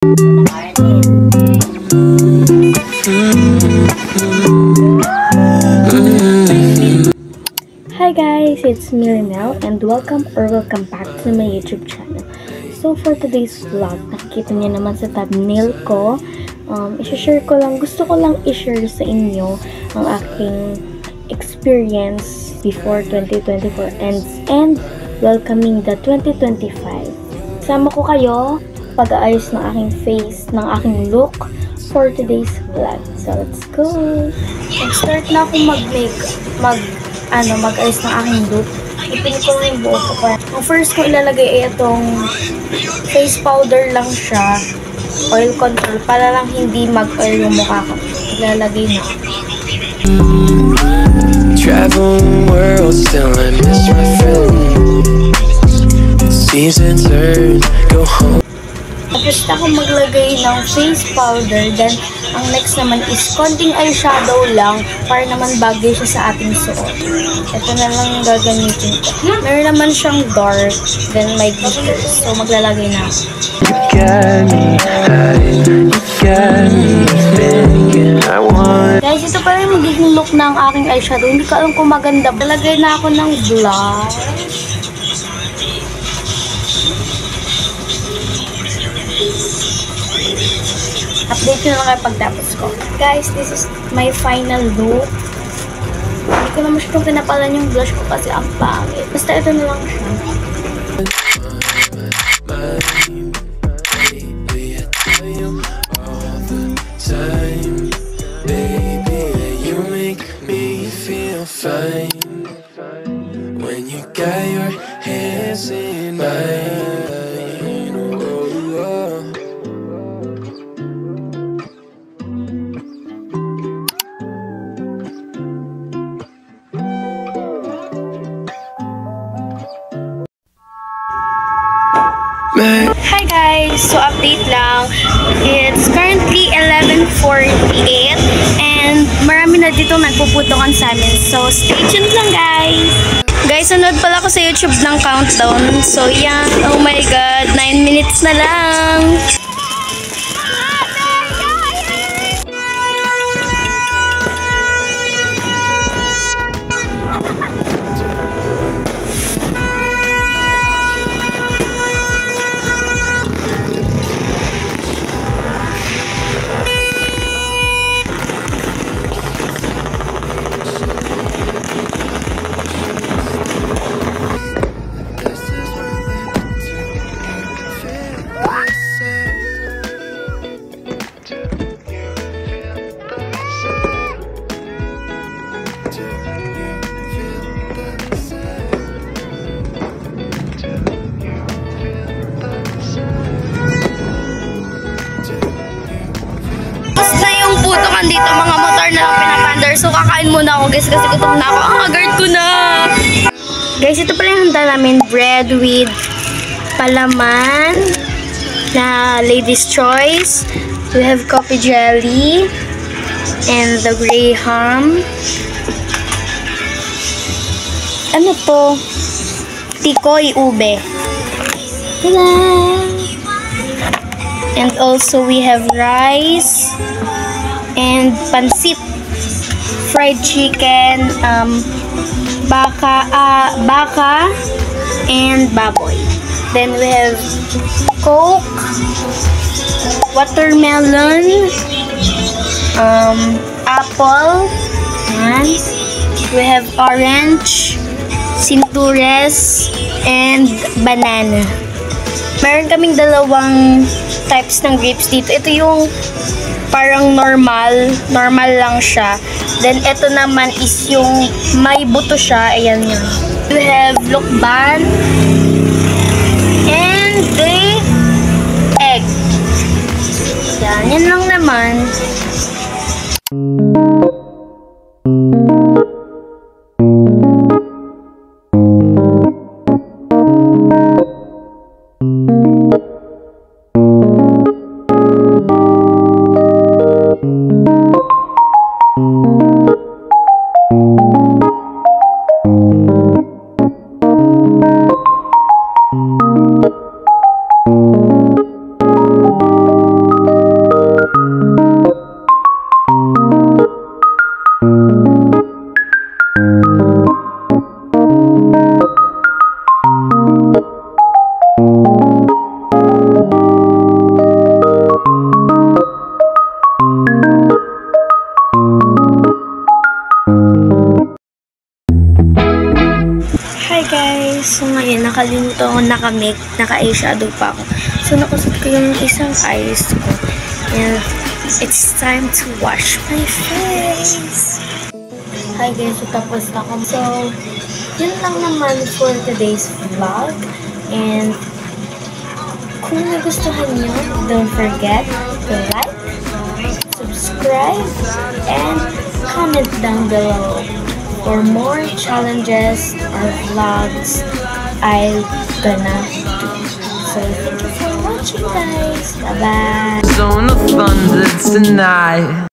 Hi guys, it's me Rinel and welcome back to my YouTube channel. So for today's vlog, nakikita niyo naman sa thumbnail ko, gusto ko lang i-share sa inyo ang aking experience before 2024 ends and welcoming the 2025. Sama ko kayo pag-aayos ng aking face, ng aking look for today's vlog. So let's go! Start na akong mag-ayos ng aking look. Ipin ko na yung buhok ko. Ang first ko ilalagay ay itong face powder lang siya. Oil control. Para lang hindi mag-oil yung mukha ko. Ilalagay na. Travel world, still I miss my friend. Seasons turn, go home. Tapos na akong maglagay ng face powder. Then, ang next naman is konting eyeshadow lang para naman bagay siya sa ating suot. Ito na lang gagamitin ko. Meron naman siyang dark, then may glitters. So, maglalagay na ako. Guys, ito pala yung magiging look ng aking eyeshadow. Hindi ko alam kung maganda. Lalagay na ako ng blush. Update nyo lang kayo pagtapos ko. Guys, this is my final look. Hindi ko na masyadong pinapalan yung blush ko kasi ang pangit. Basta ito na lang siya. When you got your hands in mine. Hi guys! So update lang. It's currently 11:48 and marami na dito nagpuputukan sa amin. So stay tuned lang guys! Guys, nanood pala ako sa YouTube ng countdown. So yan, oh my god, 9 minutes na lang! Putukan dito, mga motor na lang pinapandar. So, kakain muna ako guys kasi gutom na ako. Ang haggard ko na! Guys, ito pala yung handa namin. Bread with palaman na Lady's Choice. We have coffee jelly and the graham. Ano to? Tikoy ube. Tada! And also we have rice and pansit, fried chicken, baka and baboy. Then we have Coke, watermelon, apple, and we have orange, sintures, and banana. Meron kaming dalawang types ng grapes dito. Ito yung parang normal lang siya. Then, ito naman is yung may buto siya. Ayan yun. We have lokban and the egg. Yan lang naman. nakalimutan ako nakamake, naka-eyeshadow pa ako. So, nakusot ko yung isang eyes ko. And it's time to wash my face. Hi guys, so tapos na ako. So, yun lang naman for today's vlog. And kung nagustuhan nyo, don't forget to like, subscribe, and comment down below for more challenges or vlogs I'm gonna do. So, thank you for watching guys. Bye-bye. Zone of thunder tonight.